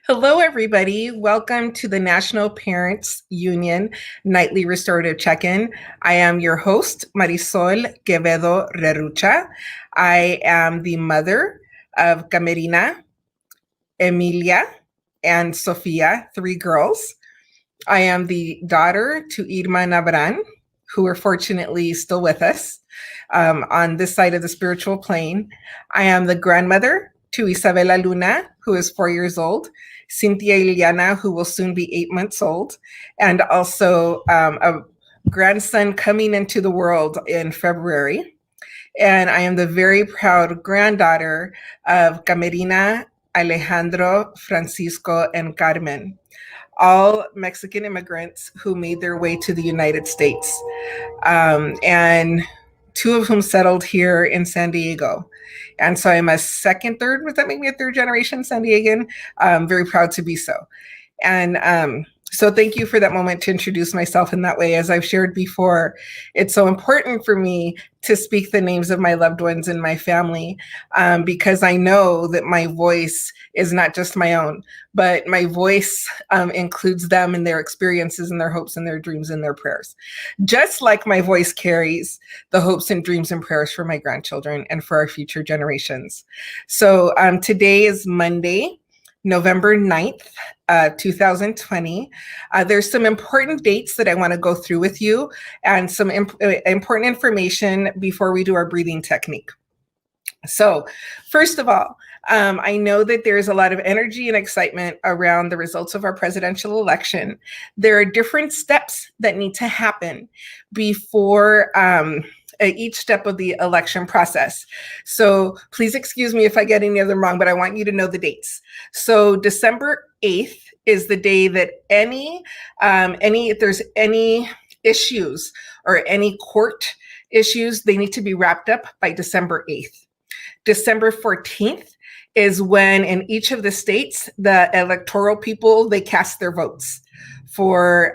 Hello, everybody. Welcome to the National Parents Union Nightly Restorative Check-in. I am your host, Marisol Quevedo Rerucha. I am the mother of Camerina, Emilia, and Sofia, three girls. I am the daughter to Irma and Abran, who are fortunately still with us on this side of the spiritual plane. I am the grandmother to Isabela Luna, who is 4 years old, Cynthia Iliana, who will soon be 8 months old, and also a grandson coming into the world in February. And I am the very proud granddaughter of Camerina, Alejandro, Francisco, and Carmen, all Mexican immigrants who made their way to the United States. And two of whom settled here in San Diego. And so I'm a third, would that make me a third generation San Diegan? I'm very proud to be so. And so thank you for that moment to introduce myself in that way. As I've shared before, it's so important for me to speak the names of my loved ones in my family because I know that my voice is not just my own, but my voice includes them and their experiences and their hopes and their dreams and their prayers. Just like my voice carries the hopes and dreams and prayers for my grandchildren and for our future generations. So today is Monday, November 9th, 2020. There's some important dates that I want to go through with you and some important information before we do our breathing technique. So first of all, I know that there's a lot of energy and excitement around the results of our presidential election. There are different steps that need to happen before each step of the election process. So please excuse me if I get any of them wrong, but I want you to know the dates. So December 8th is the day that if there's any issues or any court issues, they need to be wrapped up by December 8th. December 14th is when in each of the states, the electoral people, they cast their votes for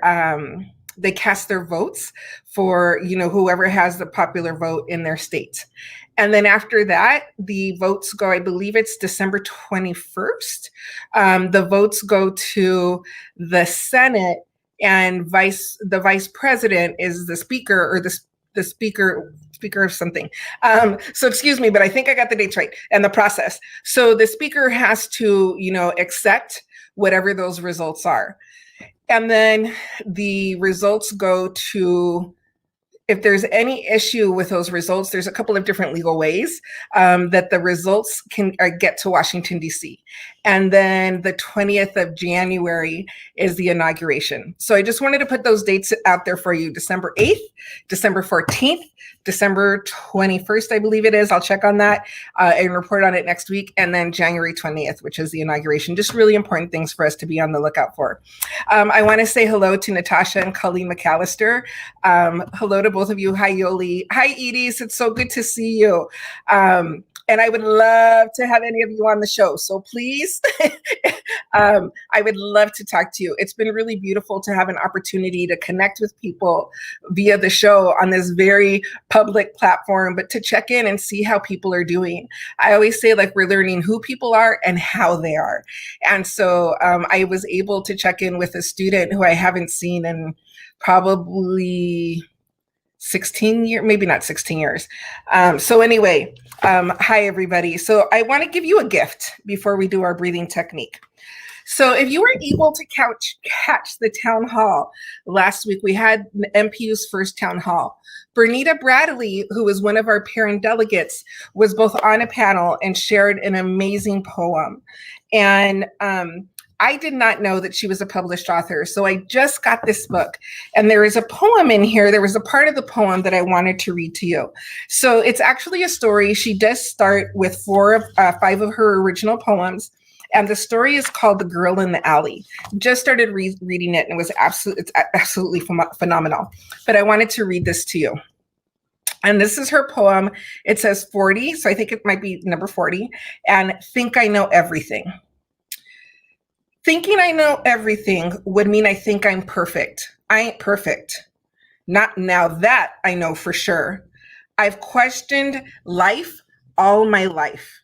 whoever has the popular vote in their state. And then after that, the votes go, I believe it's December 21st. The votes go to the Senate, and the vice president is the speaker or the speaker of something. So excuse me, but I think I got the dates right and the process. So the speaker has to, accept whatever those results are. And then the results go to, if there's any issue with those results, there's a couple of different legal ways that the results can get to Washington, D.C. And then the 20th of January is the inauguration. So I just wanted to put those dates out there for you. December 8th, December 14th, December 21st, I believe it is. I'll check on that and report on it next week. And then January 20th, which is the inauguration. Just really important things for us to be on the lookout for. I want to say hello to Natasha and Colleen McAllister. Hello to both of you. Hi, Yoli. Hi, Edie. It's so good to see you. And I would love to have any of you on the show. So please, I would love to talk to you. It's been really beautiful to have an opportunity to connect with people via the show on this very public platform, but to check in and see how people are doing. I always say we're learning who people are and how they are. And so I was able to check in with a student who I haven't seen in probably 16 years, maybe not 16 years. So anyway, hi everybody. So I want to give you a gift before we do our breathing technique. So if you were able to catch the town hall last week, we had NPU's first town hall. Bernita Bradley, who was one of our parent delegates, was both on a panel and shared an amazing poem. And I did not know that she was a published author. So I just got this book and there is a poem in here. There was a part of the poem that I wanted to read to you. So it's actually a story. She does start with 5 of her original poems. And the story is called The Girl in the Alley. Just started reading it and it's absolutely phenomenal. But I wanted to read this to you. And this is her poem. It says 40, so I think it might be number 40, and think I know everything. Thinking I know everything would mean I think I'm perfect. I ain't perfect. Not now, that I know for sure. I've questioned life all my life.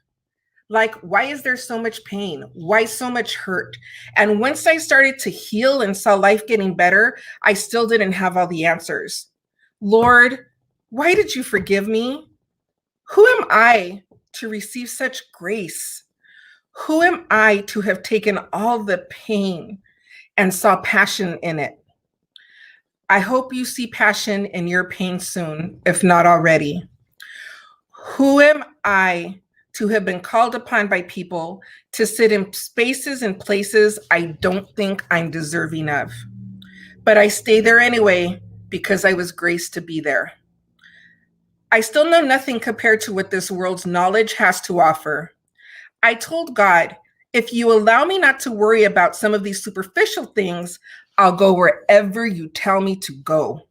Like, why is there so much pain? Why so much hurt? And once I started to heal and saw life getting better, I still didn't have all the answers. Lord, why did you forgive me? Who am I to receive such grace? Who am I to have taken all the pain and saw passion in it? I hope you see passion in your pain soon, if not already. Who am I to have been called upon by people to sit in spaces and places I don't think I'm deserving of? But I stay there anyway because I was graced to be there. I still know nothing compared to what this world's knowledge has to offer. I told God, if you allow me not to worry about some of these superficial things, I'll go wherever you tell me to go,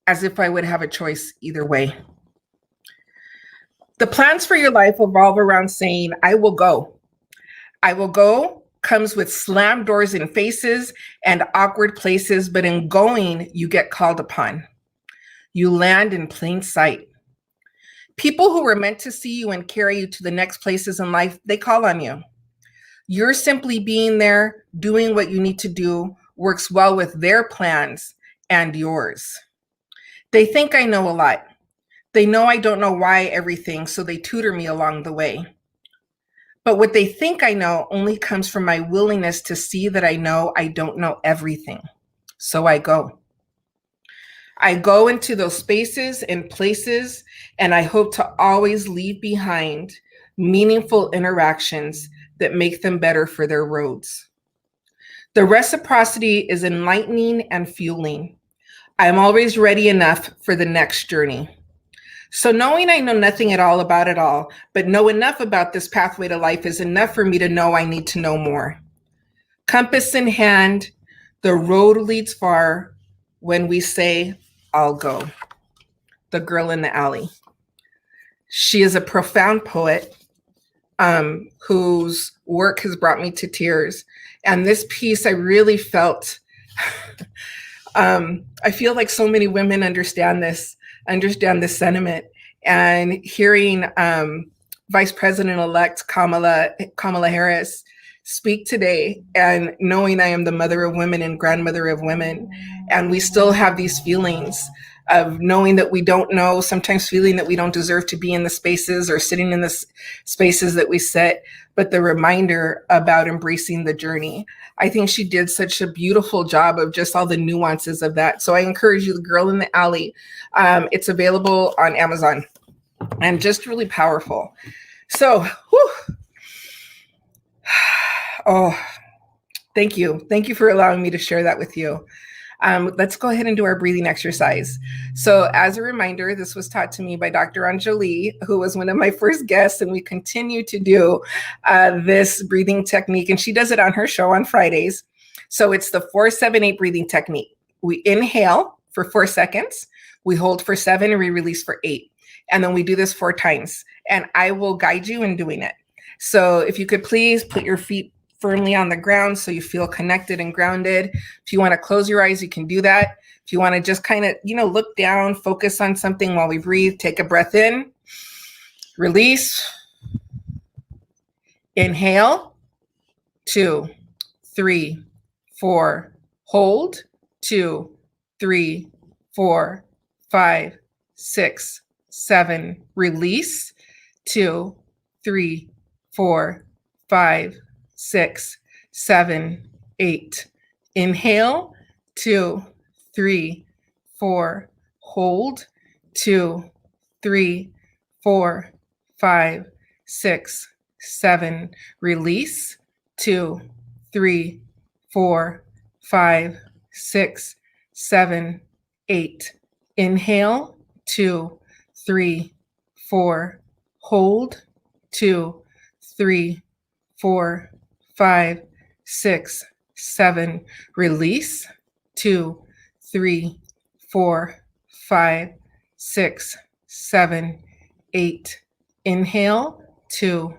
as if I would have a choice either way. The plans for your life revolve around saying, I will go. I will go comes with slammed doors in faces and awkward places, but in going, you get called upon. You land in plain sight. People who were meant to see you and carry you to the next places in life, they call on you. You're simply being there, doing what you need to do, works well with their plans and yours. They think I know a lot. They know I don't know why everything, so they tutor me along the way. But what they think I know only comes from my willingness to see that I know I don't know everything. So I go. I go into those spaces and places, and I hope to always leave behind meaningful interactions that make them better for their roads. The reciprocity is enlightening and fueling. I'm always ready enough for the next journey. So knowing I know nothing at all about it all, but know enough about this pathway to life is enough for me to know I need to know more. Compass in hand, the road leads far when we say, I'll go. The Girl in the Alley. She is a profound poet whose work has brought me to tears. And this piece, I really felt, I feel like so many women understand this sentiment. And hearing Vice President-elect Kamala Harris speak today, and knowing I am the mother of women and grandmother of women, and we still have these feelings of knowing that we don't know, sometimes feeling that we don't deserve to be in the spaces or sitting in the spaces that we sit, but the reminder about embracing the journey. I think she did such a beautiful job of just all the nuances of that. So I encourage you, The Girl in the Alley. It's available on Amazon and just really powerful. So, whew. Oh, thank you. Thank you for allowing me to share that with you. Let's go ahead and do our breathing exercise. So as a reminder, this was taught to me by Dr. Anjali, who was one of my first guests, and we continue to do this breathing technique, and she does it on her show on Fridays. So it's the 4-7-8 breathing technique. We inhale for 4 seconds, we hold for 7, and we release for 8. And then we do this 4 times, and I will guide you in doing it. So if you could please put your feet firmly on the ground so you feel connected and grounded. If you want to close your eyes, you can do that. If you want to just kind of, look down, focus on something while we breathe, take a breath in, release, inhale, 2, 3, 4, hold, 2, 3, 4, 5, 6, 7, release, 2, 3, 4, 5, 6, 7, 8. Inhale, 2, 3, 4, hold, 2, 3, 4, 5, 6, 7, release, 2, 3, 4, 5, 6, 7, 8. Inhale, 2, 3, 4, hold, 2, 3, 4, 5, 6, 7, release, 2, 3, 4, 5, 6, 7, 8. Inhale, 2,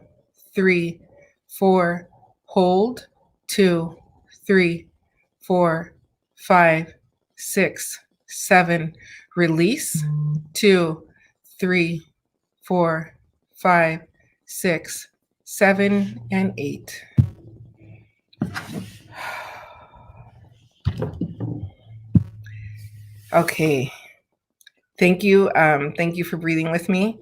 3, 4, hold, 2, 3, 4, 5, 6, 7, release, 2, 3, 4, 5, 6, 7, and 8. Okay. Thank you. Thank you for breathing with me.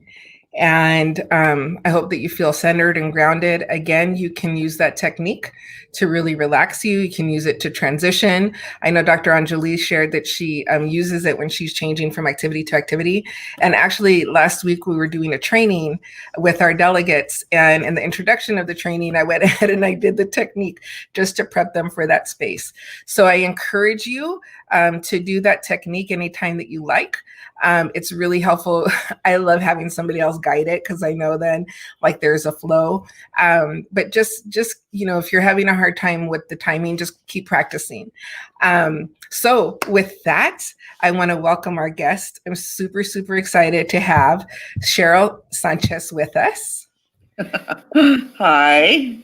And I hope that you feel centered and grounded. Again, you can use that technique to really relax you. You can use it to transition. I know Dr. Anjali shared that she uses it when she's changing from activity to activity. And actually, last week we were doing a training with our delegates. And in the introduction of the training, I went ahead and I did the technique just to prep them for that space. So I encourage you to do that technique anytime that you like. It's really helpful. I love having somebody else guide it because I know then like there's a flow. But just if you're having a hard time with the timing, just keep practicing. So with that, I want to welcome our guest. I'm super, super excited to have Sheryly Sanchez with us. Hi.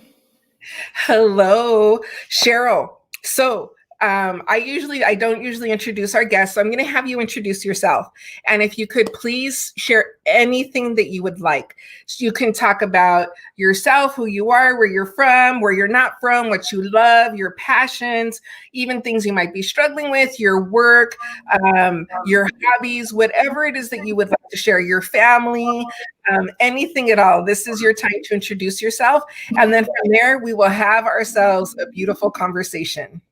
Hello, Sheryl. So I don't usually introduce our guests, so I'm going to have you introduce yourself. And if you could please share anything that you would like. You can talk about yourself, who you are, where you're from, where you're not from, what you love, your passions, even things you might be struggling with, your work, your hobbies, whatever it is that you would like to share, your family, anything at all. This is your time to introduce yourself. And then from there, we will have ourselves a beautiful conversation.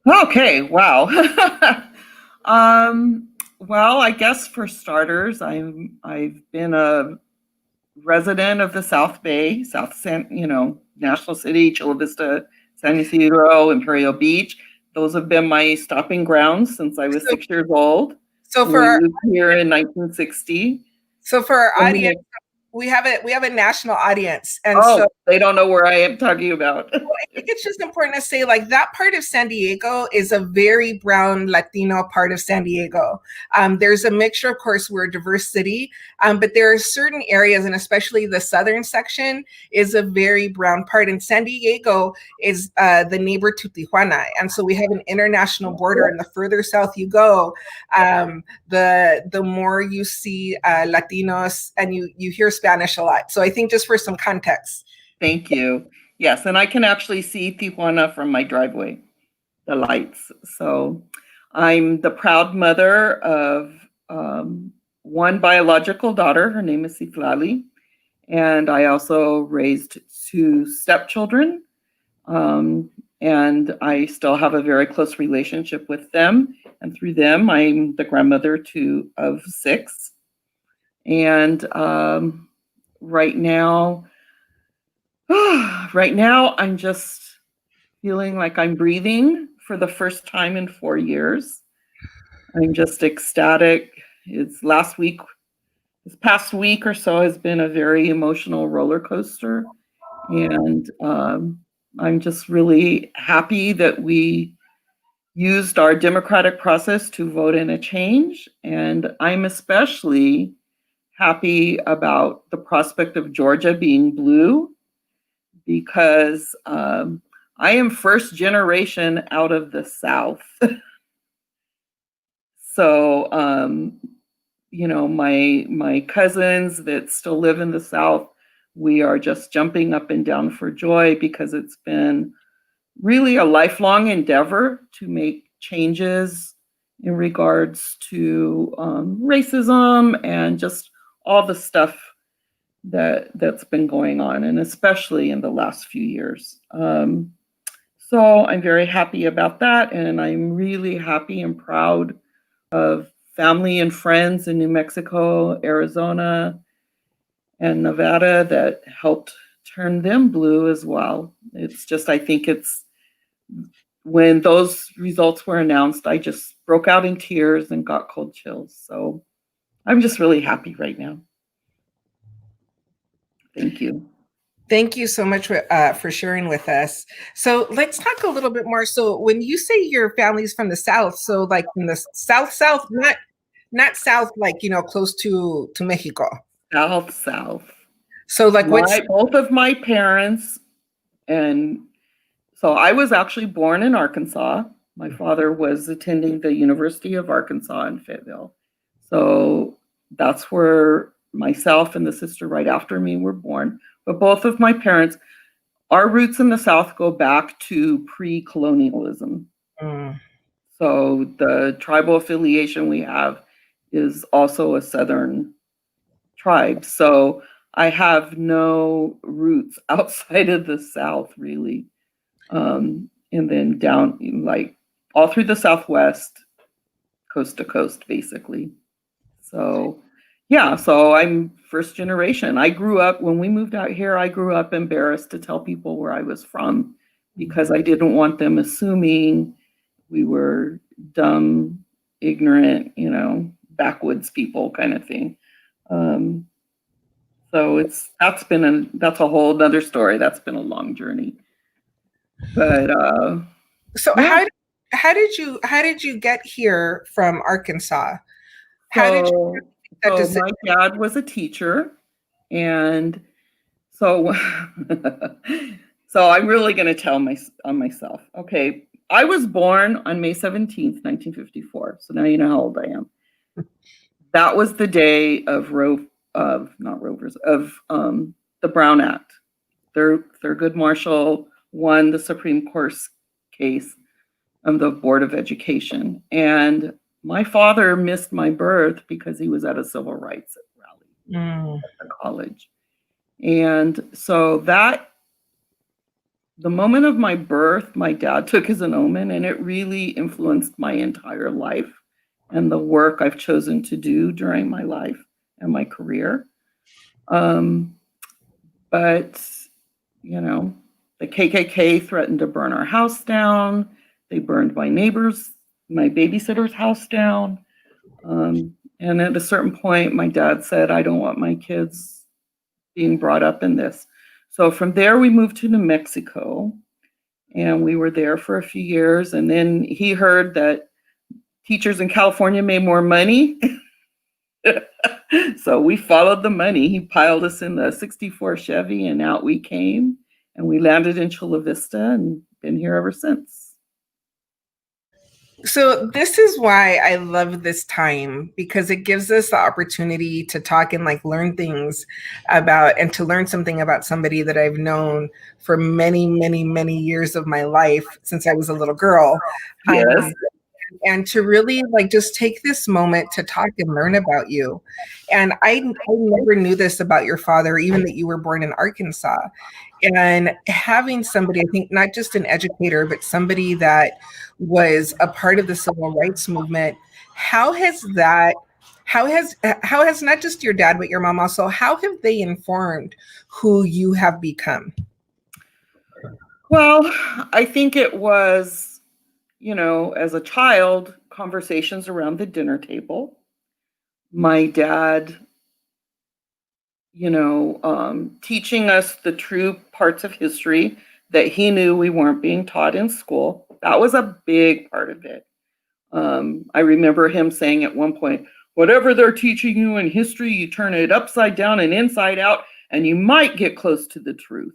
Okay, wow. Well, I guess for starters, I've been a resident of the South Bay, National City, Chula Vista, San Isidro, Imperial Beach. Those have been my stopping grounds since I was 6 years old. So we moved here in 1960. So for our audience, we have a national audience, and so they don't know where I am talking about. Well, I think it's just important to say, like, that part of San Diego is a very brown Latino part of San Diego. There's a mixture, of course, we're a diverse city, but there are certain areas, and especially the southern section is a very brown part. And San Diego is the neighbor to Tijuana, and so we have an international border. And the further south you go, the more you see Latinos, and you hear Spanish a lot. So I think just for some context. Thank you. Yes, and I can actually see Tijuana from my driveway, the lights. So I'm the proud mother of one biological daughter. Her name is Citlali. And I also raised 2 stepchildren. And I still have a very close relationship with them. And through them, I'm the grandmother of 6. And right now, I'm just feeling like I'm breathing for the first time in 4 years. I'm just ecstatic. This past week or so has been a very emotional roller coaster. And I'm just really happy that we used our democratic process to vote in a change. And I'm especially happy about the prospect of Georgia being blue, because I am first generation out of the South. So, my cousins that still live in the South, we are just jumping up and down for joy, because it's been really a lifelong endeavor to make changes in regards to racism and just all the stuff that's been going on, and especially in the last few years. So I'm very happy about that, and I'm really happy and proud of family and friends in New Mexico, Arizona, and Nevada that helped turn them blue as well. It's just, I think when those results were announced, I just broke out in tears and got cold chills. So I'm just really happy right now. Thank you. Thank you so much for sharing with us. So let's talk a little bit more. So when you say your family's from the South, so like in the South, not South, like, close to Mexico. South. So like both of my parents, and so I was actually born in Arkansas. My father was attending the University of Arkansas in Fayetteville. So that's where myself and the sister right after me were born. But both of my parents, our roots in the South go back to pre-colonialism. Mm. So the tribal affiliation we have is also a Southern tribe. So I have no roots outside of the South, really. And then down, like, all through the Southwest, coast to coast, basically. So, yeah, so I'm first generation. I grew up, when we moved out here, I grew up embarrassed to tell people where I was from because I didn't want them assuming we were dumb, ignorant, backwoods people kind of thing. So that's a whole other story. That's been a long journey. But So yeah. how did you get here from Arkansas? How did you So, make that decision? my dad was a teacher, and so so I'm really going to tell on myself. Okay, I was born on May 17th, 1954. So now you know how old I am. That was the day of the Brown Act. Thurgood Marshall won the Supreme Court case of the Board of Education. And my father missed my birth because he was at a civil rights rally at the college. And so the moment of my birth, my dad took as an omen, and it really influenced my entire life and the work I've chosen to do during my life and my career. But, the KKK threatened to burn our house down. They burned my babysitter's house down. And at a certain point, my dad said, I don't want my kids being brought up in this. So from there, we moved to New Mexico, and we were there for a few years. And then he heard that teachers in California made more money. So we followed the money. He piled us in the 64 Chevy, and out we came. And we landed in Chula Vista and been here ever since. So this is why I love this time, because it gives us the opportunity to talk and learn things about, and to learn something about somebody that I've known for many, many, many years of my life since I was a little girl. Yes. And to really just take this moment to talk and learn about you. And I never knew this about your father, even that you were born in Arkansas. And having somebody, I think not just an educator, but somebody that was a part of the civil rights movement, how has not just your dad, but your mom also, how have they informed who you have become? Well, I think it was, as a child, conversations around the dinner table. My dad, teaching us the true parts of history that he knew we weren't being taught in school. That was a big part of it. I remember him saying at one point, whatever they're teaching you in history, you turn it upside down and inside out, and you might get close to the truth.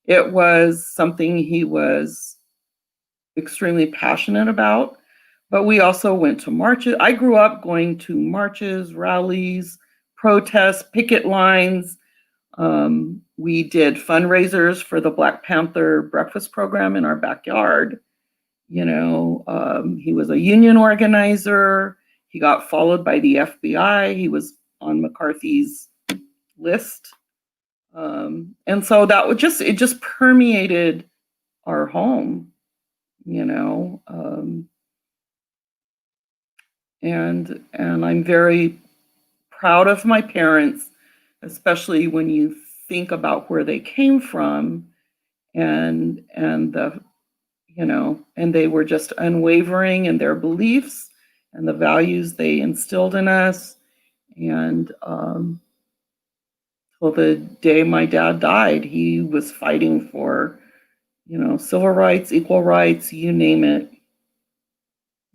It was something he was extremely passionate about. But we also went to marches. I grew up going to marches, rallies, protests, picket lines. We did fundraisers for the Black Panther breakfast program in our backyard. He was a union organizer. He got followed by the FBI. He was on McCarthy's list. And so it just permeated our home, and I'm very proud of my parents, especially when you think about where they came from, and they were just unwavering in their beliefs and the values they instilled in us. And till the day my dad died, he was fighting for, civil rights, equal rights, you name it.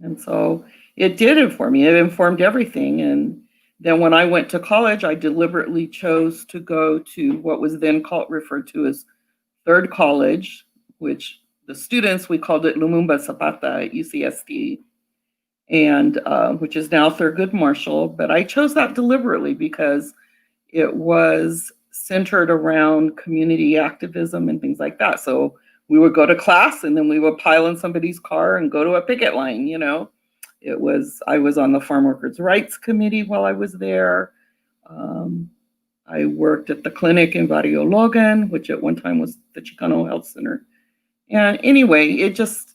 And so it did inform me. It informed everything. And then when I went to college, I deliberately chose to go to what was then referred to as Third College, which the students, we called it Lumumba Zapata at UCSD. and which is now Thurgood Marshall. But I chose that deliberately because it was centered around community activism and things like that. So we would go to class and then we would pile in somebody's car and go to a picket line, you know. I was on the Farm Workers' Rights Committee while I was there. I worked at the clinic in Barrio Logan, which at one time was the Chicano Health Center. And anyway, it just,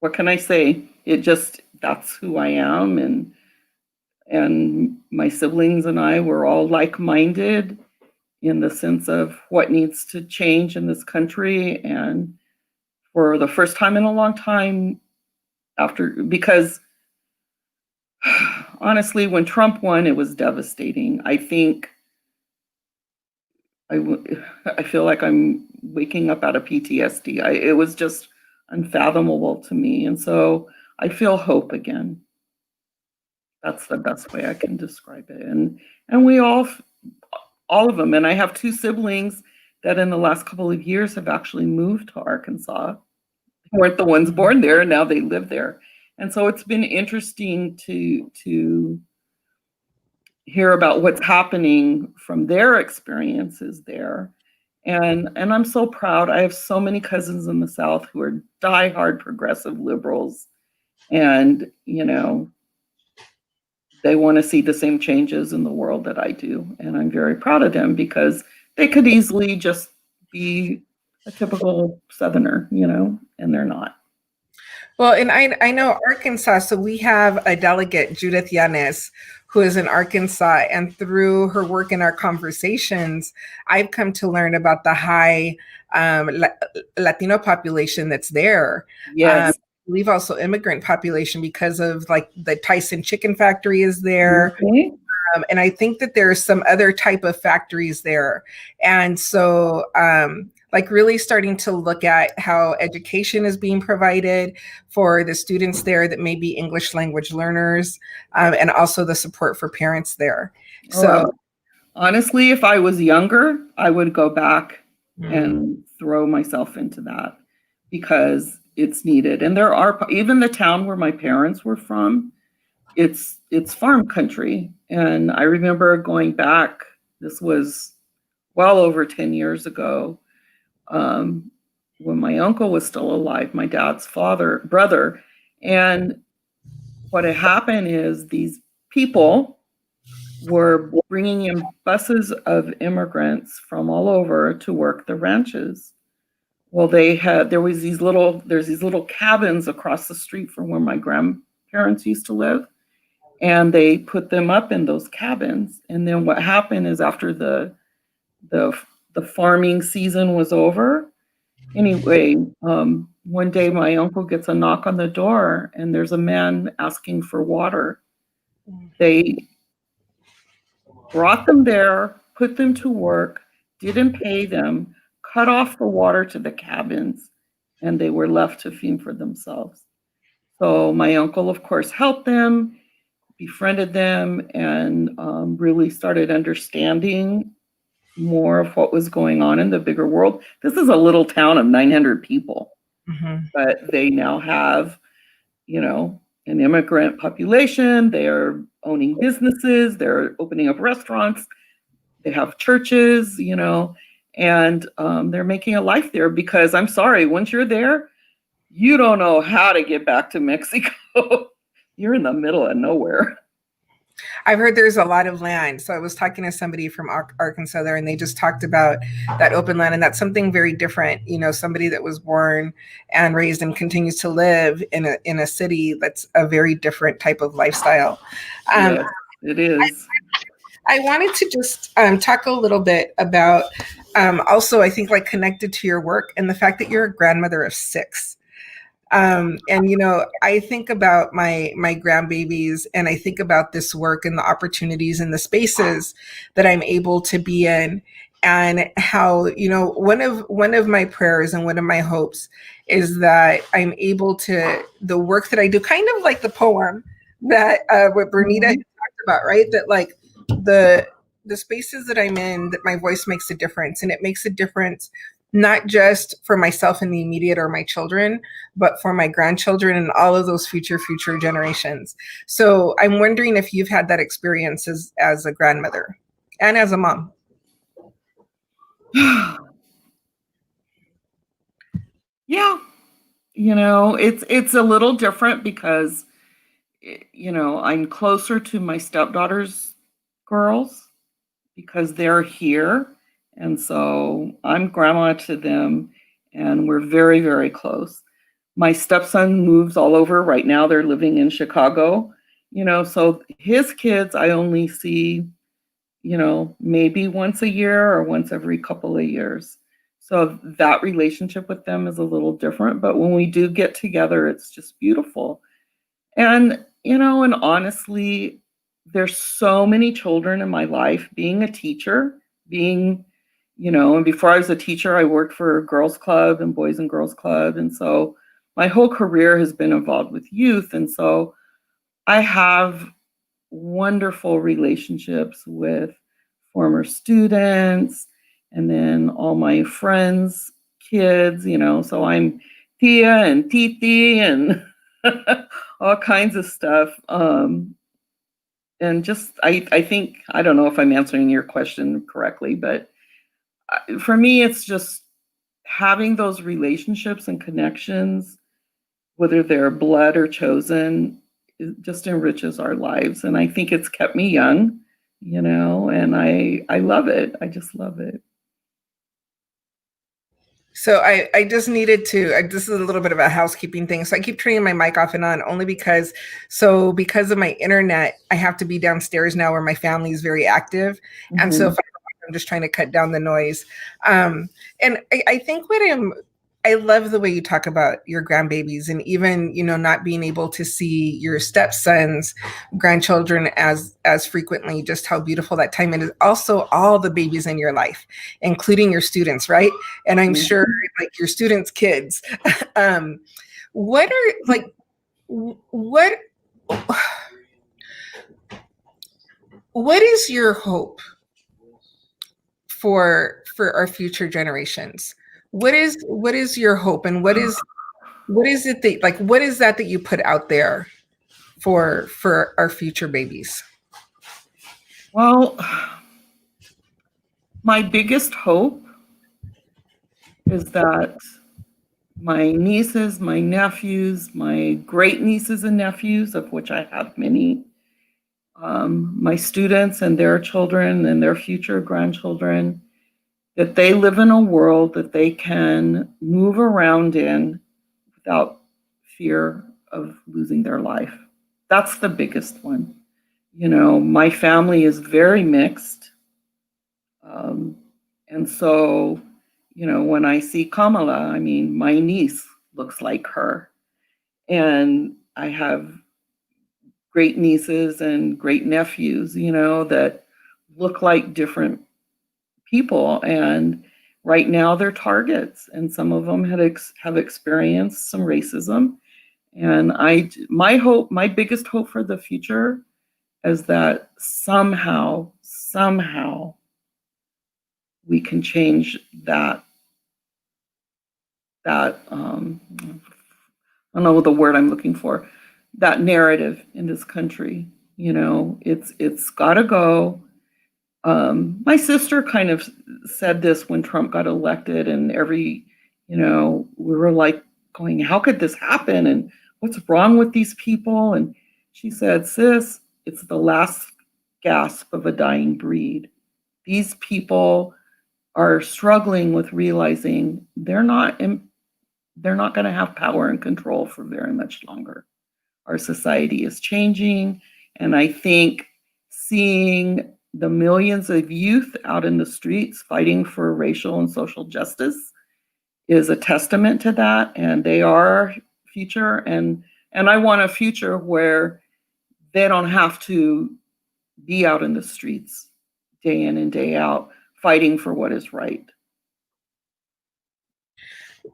what can I say? It just, that's who I am. And my siblings and I were all like-minded in the sense of what needs to change in this country. And for the first time in a long time, because honestly, when Trump won, it was devastating. I think I feel like I'm waking up out of PTSD. It was just unfathomable to me. And so I feel hope again. That's the best way I can describe it. And we all of them, and I have two siblings that in the last couple of years have actually moved to Arkansas. They weren't the ones born there, now they live there. And so it's been interesting to hear about what's happening from their experiences there. And I'm so proud. I have so many cousins in the South who are diehard progressive liberals. And, you know, they want to see the same changes in the world that I do. And I'm very proud of them because they could easily just be a typical Southerner, you know, and they're not. Well, and I know Arkansas, so we have a delegate, Judith Yanes, who is in Arkansas, and through her work in our conversations, I've come to learn about the high Latino population that's there. Yes. I believe also immigrant population because of like the Tyson chicken factory is there. Okay. And I think that there's some other type of factories there. And so like really starting to look at how education is being provided for the students there that may be English language learners, and also the support for parents there. So honestly, if I was younger, I would go back and throw myself into that because it's needed. And there are, even the town where my parents were from, it's farm country. And I remember going back, this was well over 10 years ago, when my uncle was still alive, my dad's brother. And what had happened is these people were bringing in buses of immigrants from all over to work the ranches. Well, there's these little cabins across the street from where my grandparents used to live. And they put them up in those cabins. And then what happened is after the farming season was over, anyway, one day my uncle gets a knock on the door and there's a man asking for water. They brought them there, put them to work, didn't pay them, cut off the water to the cabins, and they were left to fend for themselves. So my uncle, of course, helped them, befriended them, and really started understanding more of what was going on in the bigger world. This is a little town of 900 people, but they now have, you know, an immigrant population. They are owning businesses. They're opening up restaurants. They have churches, you know, and they're making a life there because I'm sorry, once you're there, you don't know how to get back to Mexico. You're in the middle of nowhere. I've heard there's a lot of land. So I was talking to somebody from Arkansas there, and they just talked about that open land. And that's something very different. You know, somebody that was born and raised and continues to live in a city that's a very different type of lifestyle. Yes, it is. I wanted to just talk a little bit about also, I think, like connected to your work and the fact that you're a grandmother of 6. And, you know, I think about my grandbabies, and I think about this work and the opportunities and the spaces that I'm able to be in, and how, you know, one of my prayers and one of my hopes is that I'm able to, the work that I do, kind of like the poem that what Bernita had talked about, right? That like the spaces that I'm in, that my voice makes a difference, and it makes a difference not just for myself and the immediate or my children, but for my grandchildren and all of those future generations. So I'm wondering if you've had that experience as a grandmother and as a mom. Yeah, it's a little different because I'm closer to my stepdaughter's girls because they're here, and so I'm grandma to them, and we're very, very close. My stepson moves all over right now. They're living in Chicago, so his kids I only see, maybe once a year or once every couple of years. So that relationship with them is a little different, but when we do get together, it's just beautiful. And, and honestly, there's so many children in my life. Being a teacher, and before I was a teacher, I worked for a girls club and boys and girls club. And so my whole career has been involved with youth. And so I have wonderful relationships with former students and then all my friends' kids, so I'm Tia and Titi and all kinds of stuff. And just, I think, I don't know if I'm answering your question correctly, but for me, it's just having those relationships and connections, whether they're blood or chosen, it just enriches our lives. And I think it's kept me young, and I love it. I just love it. So I just needed to, this is a little bit of a housekeeping thing. So I keep turning my mic off and on only because of my internet, I have to be downstairs now where my family is very active. Mm-hmm. And so if I'm just trying to cut down the noise. And I think I love the way you talk about your grandbabies and even, not being able to see your stepson's grandchildren as frequently, just how beautiful that time is. Also all the babies in your life, including your students, right? And I'm sure like your students' kids. What is your hope for our future generations? What is your hope, and what is it that what is that you put out there for our future babies? Well, my biggest hope is that my nieces, my nephews, my great nieces and nephews, of which I have many, my students and their children and their future grandchildren, that they live in a world that they can move around in without fear of losing their life. That's the biggest one. My family is very mixed. And so, when I see Kamala, my niece looks like her. And I have great nieces and great nephews, that look like different people, and right now they're targets, and some of them have experienced some racism. And my biggest hope for the future is that somehow we can change that I don't know the word I'm looking for, that narrative in this country. It's gotta go. My sister kind of said this when Trump got elected, and we were like going, how could this happen? And what's wrong with these people? And she said, sis, it's the last gasp of a dying breed. These people are struggling with realizing they're not going to have power and control for very much longer. Our society is changing, and I think seeing the millions of youth out in the streets fighting for racial and social justice is a testament to that, and they are our future. And I want a future where they don't have to be out in the streets day in and day out fighting for what is right.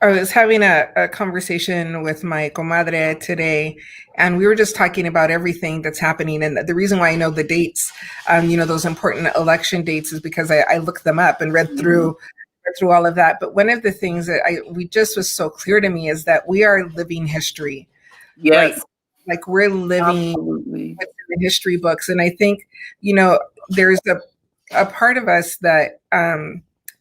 I was having a conversation with my comadre today, and we were just talking about everything that's happening. And the reason why I know the dates, those important election dates, is because I looked them up and read through through all of that. But one of the things that we just was so clear to me is that we are living history, right? Yes, Like we're living absolutely. what's in the history books. And I think, there's a part of us that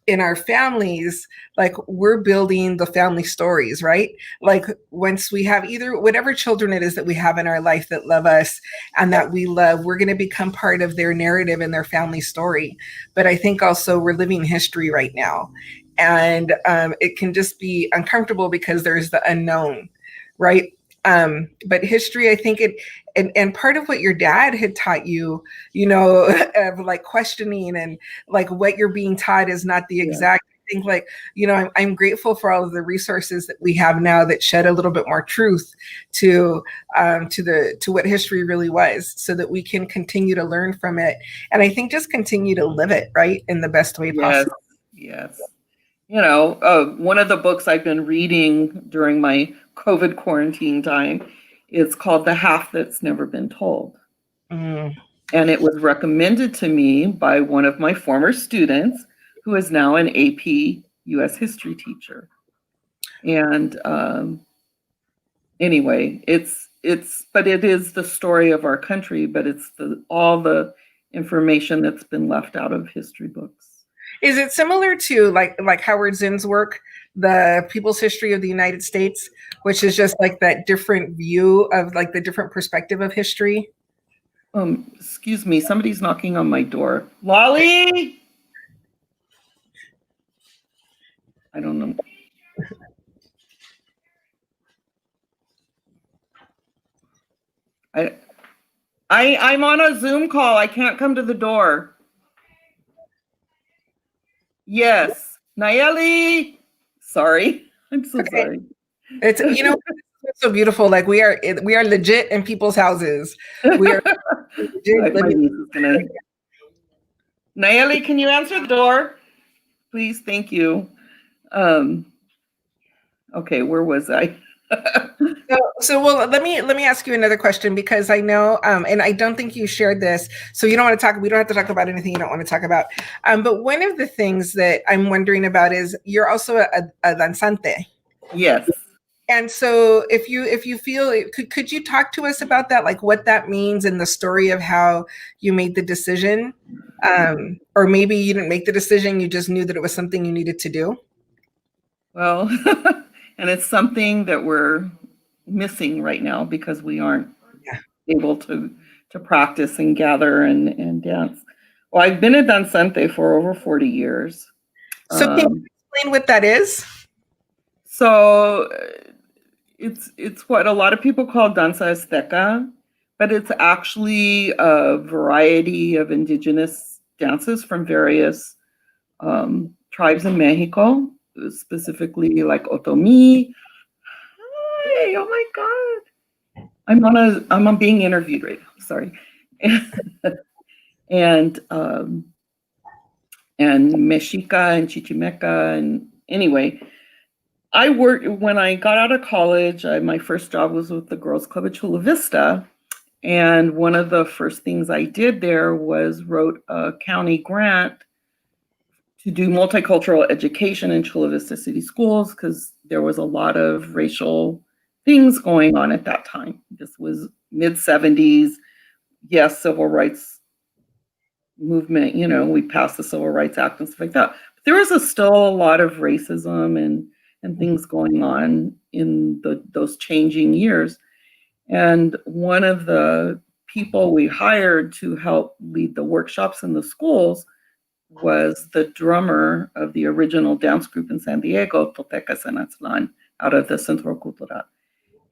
in our families, like we're building the family stories, right? Like once we have either whatever children it is that we have in our life that love us and that we love, we're going to become part of their narrative and their family story. But I think also we're living history right now. And it can just be uncomfortable because there's the unknown, right? But history, I think and part of what your dad had taught you, of like questioning and like what you're being taught is not the exact. I think like, I'm grateful for all of the resources that we have now that shed a little bit more truth to what history really was, so that we can continue to learn from it. And I think just continue to live it right in the best way possible. Yes. One of the books I've been reading during my COVID quarantine time is called The Half That's Never Been Told. Mm. And it was recommended to me by one of my former students who is now an AP US history teacher. And anyway, but it is the story of our country, but it's all the information that's been left out of history books. Is it similar to like Howard Zinn's work, The People's History of the United States, which is just like that different view of like the different perspective of history? Excuse me, somebody's knocking on my door. Lolly? I don't know. I'm on a Zoom call. I can't come to the door. Yes. Nayeli. Sorry. I'm so sorry. It's it's so beautiful. Like we are legit in people's houses. We are legit My niece is gonna. Nayeli, can you answer the door? Please, thank you. Okay, where was I? Well, let me ask you another question, because I know, and I don't think you shared this, so you don't want to talk. We don't have to talk about anything you don't want to talk about. But one of the things that I'm wondering about is you're also a danzante. Yes. And so, if you feel, could you talk to us about that, like what that means and the story of how you made the decision, or maybe you didn't make the decision, you just knew that it was something you needed to do. Well, and it's something that we're missing right now because we aren't able to practice and gather and dance. Well, I've been a danzante for over 40 years. So can you explain what that is? So it's what a lot of people call danza azteca, but it's actually a variety of indigenous dances from various tribes in Mexico, specifically like Otomi. Hi, oh my God. I'm being interviewed right now, sorry. and Mexica and Chichimeca, and anyway, I worked when I got out of college. My first job was with the Girls Club at Chula Vista, and one of the first things I did there was wrote a county grant to do multicultural education in Chula Vista City schools, because there was a lot of racial things going on at that time. This was mid-70s. Yes, civil rights movement, we passed the Civil Rights Act and stuff like that. But there was still a lot of racism and things going on in those changing years. And one of the people we hired to help lead the workshops in the schools was the drummer of the original dance group in San Diego, Toteca Senatlan, out of the Centro Cultural.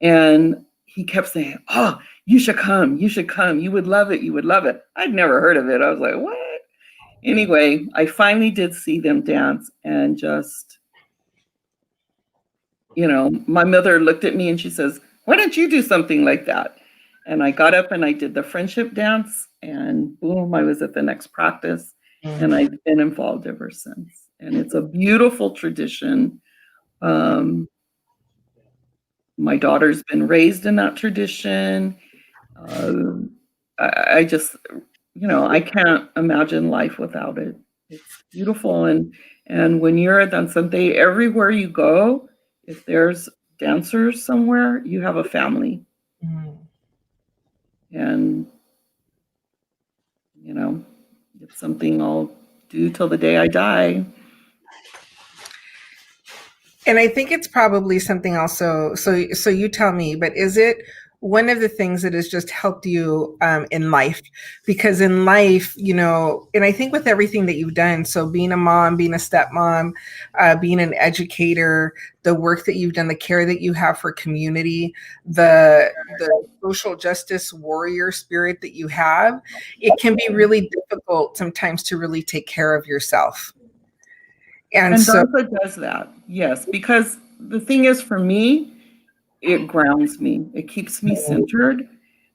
And he kept saying, "Oh, you should come, you would love it, you would love it." I'd never heard of it. I was like, what? Anyway, I finally did see them dance, and just, my mother looked at me and she says, "Why don't you do something like that?" And I got up and I did the friendship dance, and boom, I was at the next practice. And I've been involved ever since. And it's a beautiful tradition. My daughter's been raised in that tradition. I just, I can't imagine life without it. It's beautiful. And And when you're a danzante, everywhere you go, if there's dancers somewhere, you have a family. And, you know, it's something I'll do till the day I die. And I think it's probably something also. So you tell me, but is it one of the things that has just helped you in life? Because in life, you know, and I think with everything that you've done, so being a mom, being a stepmom, being an educator, the work that you've done, the care that you have for community, the social justice warrior spirit that you have, it can be really difficult sometimes to really take care of yourself. And so danza does that, yes, because the thing is, for me, it grounds me. It keeps me centered,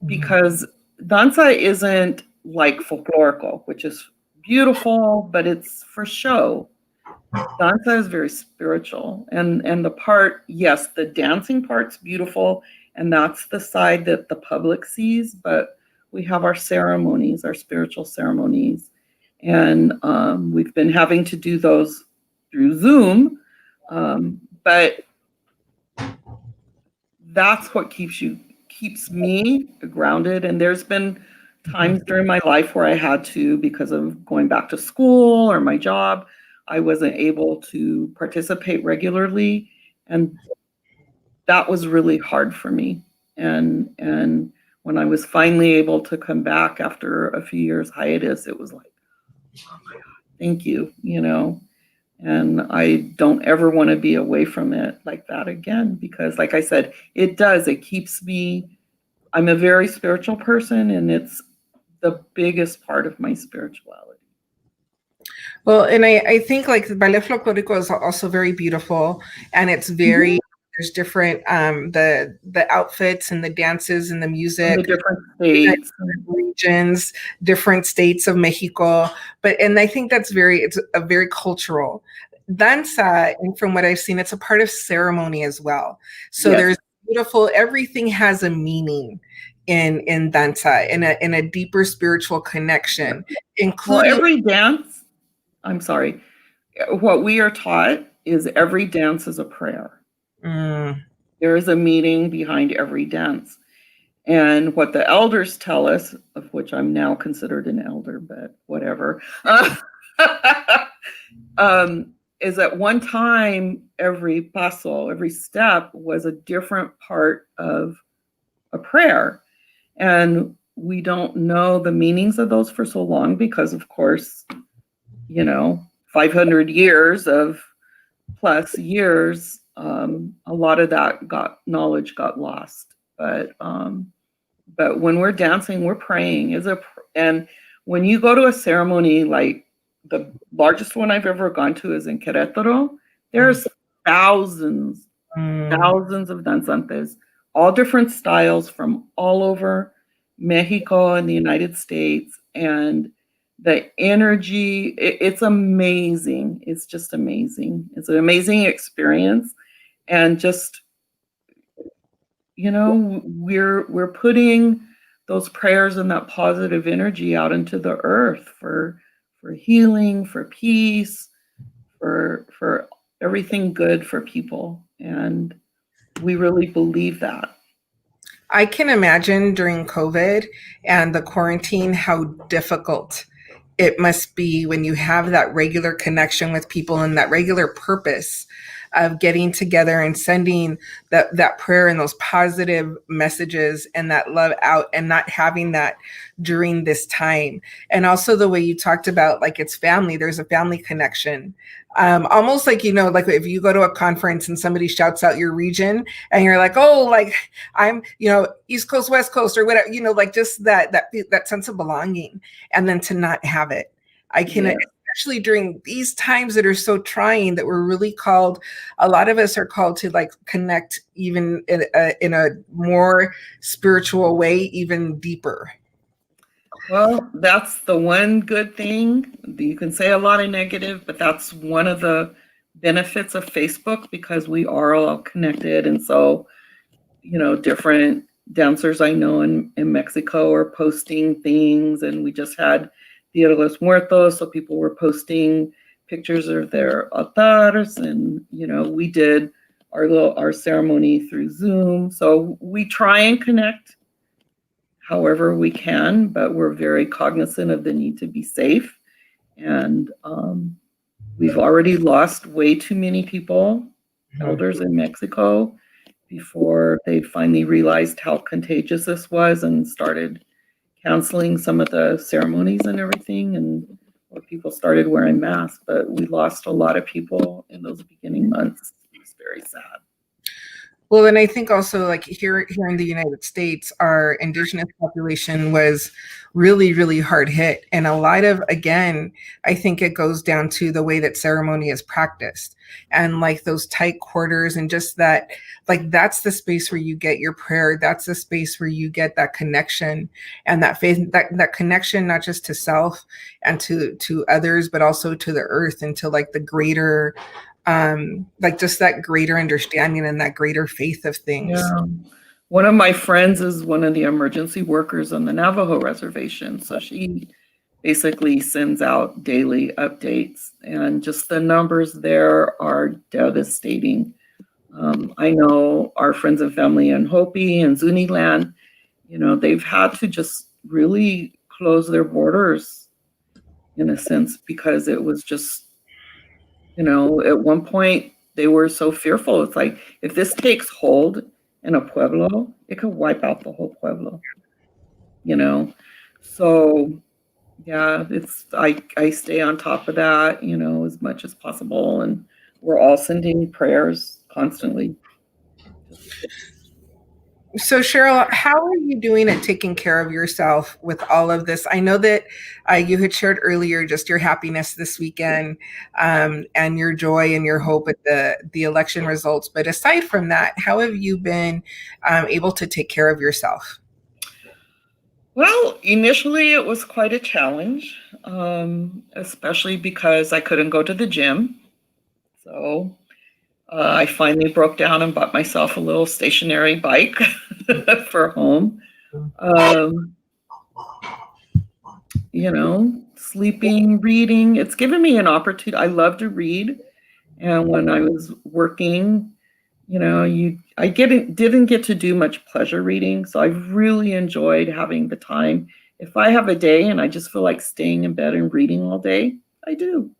because danza isn't like folklorico, which is beautiful, but it's for show. Danza is very spiritual, and the part, yes, the dancing part's beautiful, and that's the side that the public sees, but we have our ceremonies, our spiritual ceremonies, and we've been having to do those through Zoom, but that's what keeps me grounded. And there's been times during my life where I had to, because of going back to school or my job, I wasn't able to participate regularly, and that was really hard for me. And when I was finally able to come back after a few years hiatus, it was like, oh my God, thank you, you know. And I don't ever want to be away from it like that again, because like I said, it keeps me, I'm a very spiritual person, and it's the biggest part of my spirituality. Well, and I think like the ballet folklorico is also very beautiful, and it's very, there's different the outfits and the dances and the music, the different states, regions, different states of Mexico. And I think it's a very cultural. Danza, and from what I've seen, it's a part of ceremony as well. So yes, there's beautiful, everything has a meaning in danza, in a deeper spiritual connection, including every dance. I'm sorry. What we are taught is every dance is a prayer. There is a meaning behind every dance. And what the elders tell us, of which I'm now considered an elder, but whatever, is at one time, every paso, every step was a different part of a prayer. And we don't know the meanings of those for so long because, of course, you know, 500 years of plus years, a lot of that knowledge got lost. But when we're dancing, we're praying. And when you go to a ceremony, like the largest one I've ever gone to is in Querétaro, there's thousands of danzantes, all different styles from all over Mexico and the United States. And the energy, it's amazing. It's just amazing. It's an amazing experience. And just, you know, we're putting those prayers and that positive energy out into the earth for healing, for peace, for everything good for people. And we really believe that. I can imagine during COVID and the quarantine how difficult it must be when you have that regular connection with people and that regular purpose of getting together and sending that prayer and those positive messages and that love out, and not having that during this time. And also the way you talked about, like, it's family, there's a family connection. Almost like, you know, like if you go to a conference and somebody shouts out your region and you're like, oh, like I'm, you know, East Coast, West Coast, or whatever, you know, like just that sense of belonging, and then to not have it. I can, especially during these times that are so trying, that we're really called, a lot of us are called to like connect even in a more spiritual way, even deeper. Well, that's the one good thing. You can say a lot of negative, but that's one of the benefits of Facebook, because we are all connected. And so, you know, different dancers I know in Mexico are posting things, and we just had Dia de los Muertos, so people were posting pictures of their altars, and we did our ceremony through Zoom. So we try and connect however we can, but we're very cognizant of the need to be safe. And we've already lost way too many people, elders in Mexico, before they finally realized how contagious this was and started canceling some of the ceremonies and everything, and or people started wearing masks. But we lost a lot of people in those beginning months. It was very sad. Well, and I think also like here in the United States, our indigenous population was really, really hard hit. And a lot of, again, I think it goes down to the way that ceremony is practiced and like those tight quarters and just that, like that's the space where you get your prayer. That's the space where you get that connection and that faith, that connection, not just to self and to others, but also to the earth and to like the greater like just that greater understanding and that greater faith of things. Yeah. One of my friends is one of the emergency workers on the Navajo reservation. So she basically sends out daily updates, and just the numbers there are devastating. I know our friends and family in Hopi and Zuni land, they've had to just really close their borders in a sense, because it was just, at one point they were so fearful. It's like, if this takes hold in a pueblo, it could wipe out the whole pueblo, So yeah, I stay on top of that, as much as possible. And we're all sending prayers constantly. So Cheryl, how are you doing at taking care of yourself with all of this? I know that you had shared earlier just your happiness this weekend and your joy and your hope at the election results. But aside from that, how have you been able to take care of yourself? Well, initially it was quite a challenge, especially because I couldn't go to the gym. So I finally broke down and bought myself a little stationary bike for home. Sleeping, reading, it's given me an opportunity. I love to read. And when I was working, I didn't get to do much pleasure reading. So I've really enjoyed having the time. If I have a day and I just feel like staying in bed and reading all day, I do,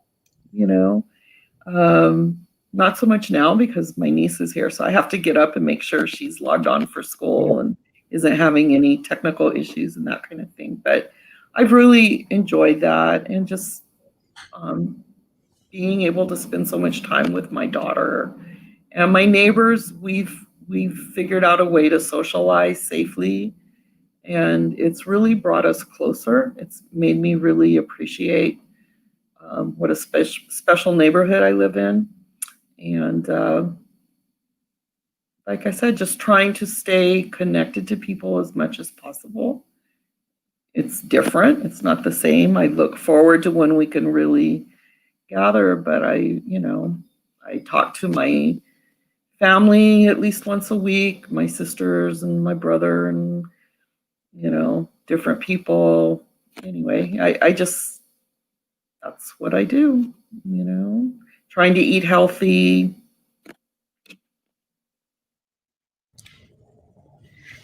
not so much now because my niece is here. So I have to get up and make sure she's logged on for school and isn't having any technical issues and that kind of thing. But I've really enjoyed that, and just being able to spend so much time with my daughter and my neighbors. We've figured out a way to socialize safely, and it's really brought us closer. It's made me really appreciate what a special neighborhood I live in. And like I said, just trying to stay connected to people as much as possible. It's different. It's not the same. I look forward to when we can really gather, but I talk to my family at least once a week, my sisters and my brother and, different people. Anyway, I just, that's what I do, trying to eat healthy.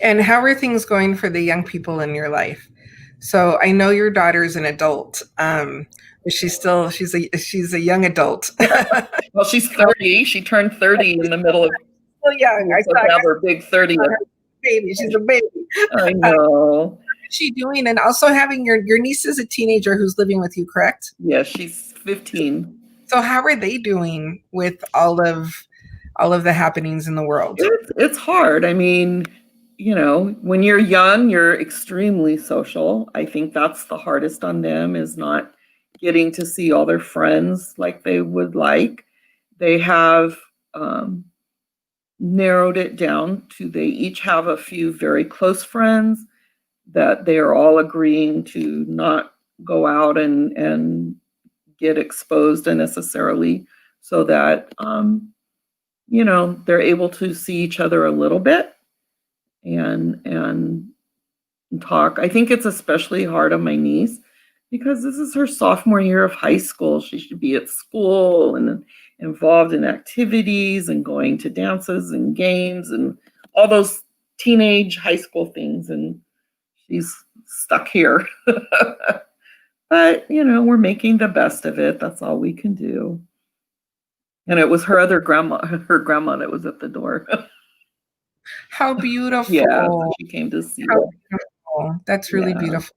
And how are things going for the young people in your life? So I know your daughter's an adult. But she's a young adult. Well, she's 30. She turned 30 in the middle of. Well, young. I thought have her big 30. Baby, she's a baby. I know. What's she doing? And also having your niece is a teenager who's living with you, correct? Yeah, she's 15. So how are they doing with all of the happenings in the world? It's hard. I mean, when you're young, you're extremely social. I think that's the hardest on them, is not getting to see all their friends like they would like. They have narrowed it down to they each have a few very close friends that they are all agreeing to not go out and get exposed unnecessarily, so that they're able to see each other a little bit and talk. I think it's especially hard on my niece because this is her sophomore year of high school. She should be at school and involved in activities and going to dances and games and all those teenage high school things. And she's stuck here. But, we're making the best of it. That's all we can do. And it was her grandma that was at the door. How beautiful. Yeah, so she came to see How us. beautiful. That's really beautiful.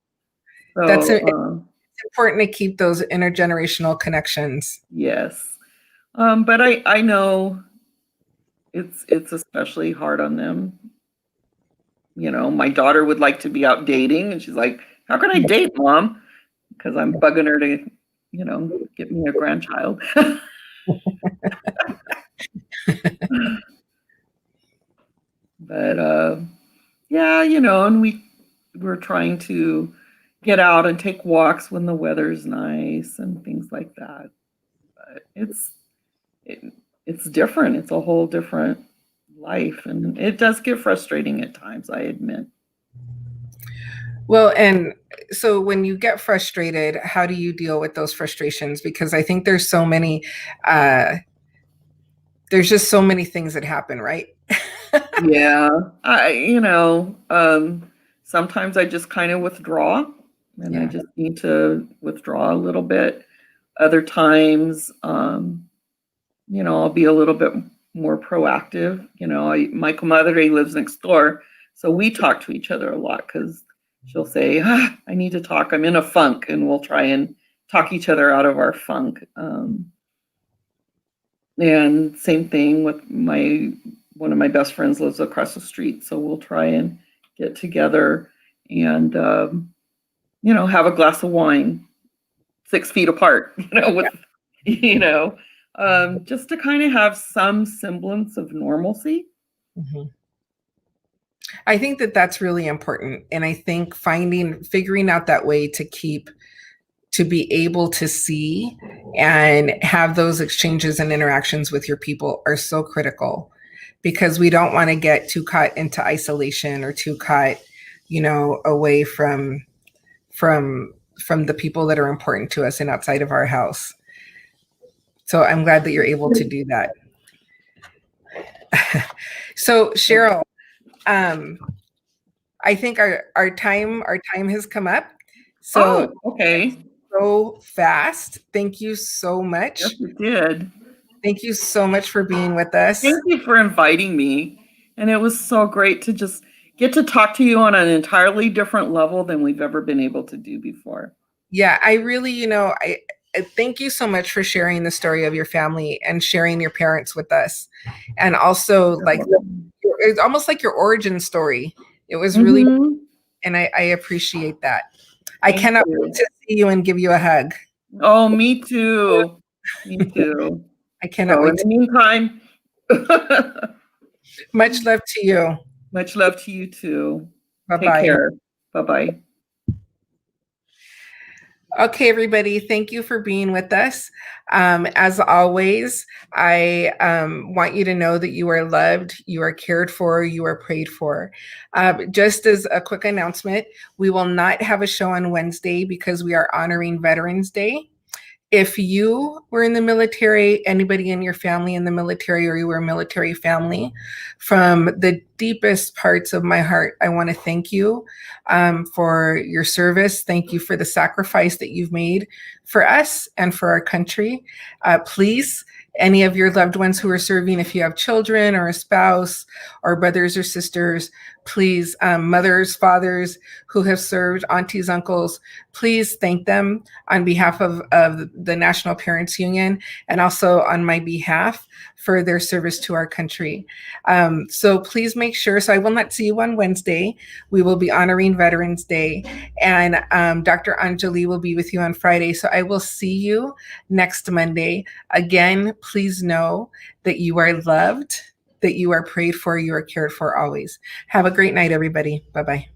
So, That's it's important to keep those intergenerational connections. Yes. But I know it's especially hard on them. My daughter would like to be out dating, and she's like, how can I date, Mom? Because I'm bugging her to, get me a grandchild. But yeah, and we're trying to get out and take walks when the weather's nice and things like that. But it's different. It's a whole different life, and it does get frustrating at times, I admit. Well, and so when you get frustrated, how do you deal with those frustrations? Because I think there's so many, there's just so many things that happen, right? Yeah, sometimes I just kind of withdraw, and I just need to withdraw a little bit. Other times, I'll be a little bit more proactive. My comadre lives next door, so we talk to each other a lot because she'll say, I need to talk. I'm in a funk, and we'll try and talk each other out of our funk. And same thing with one of my best friends lives across the street, so we'll try and get together and have a glass of wine 6 feet apart, just to kind of have some semblance of normalcy. Mm-hmm. I think that that's really important. And I think figuring out that way to be able to see and have those exchanges and interactions with your people are so critical, because we don't want to get too caught into isolation or too caught, away from the people that are important to us and outside of our house. So I'm glad that you're able to do that. So Cheryl, I think our time has come up. So okay. So fast. Thank you so much. Yes, you did. Thank you so much for being with us. Thank you for inviting me. And it was so great to just get to talk to you on an entirely different level than we've ever been able to do before. Yeah, I really, I thank you so much for sharing the story of your family and sharing your parents with us. And also, it's almost like your origin story. It was really, and I appreciate that. I cannot wait to see you and give you a hug. Oh, me too. Me too. I cannot wait. In the meantime, much love to you. Much love to you too. Bye-bye. Take care. Bye-bye. Okay, everybody, thank you for being with us. As always, I want you to know that you are loved, you are cared for, you are prayed for. Just as a quick announcement, we will not have a show on Wednesday because we are honoring Veterans Day. If you were in the military, anybody in your family in the military, or you were a military family, from the deepest parts of my heart, I want to thank you for your service. Thank you for the sacrifice that you've made for us and for our country. Please, any of your loved ones who are serving, if you have children or a spouse or brothers or sisters, please, mothers, fathers who have served, aunties, uncles, please thank them on behalf of the National Parents Union and also on my behalf for their service to our country. So please make sure, so I will not see you on Wednesday. We will be honoring Veterans Day, and Dr. Anjali will be with you on Friday. So I will see you next Monday. Again, please know that you are loved, that you are prayed for, you are cared for always. Have a great night, everybody. Bye-bye.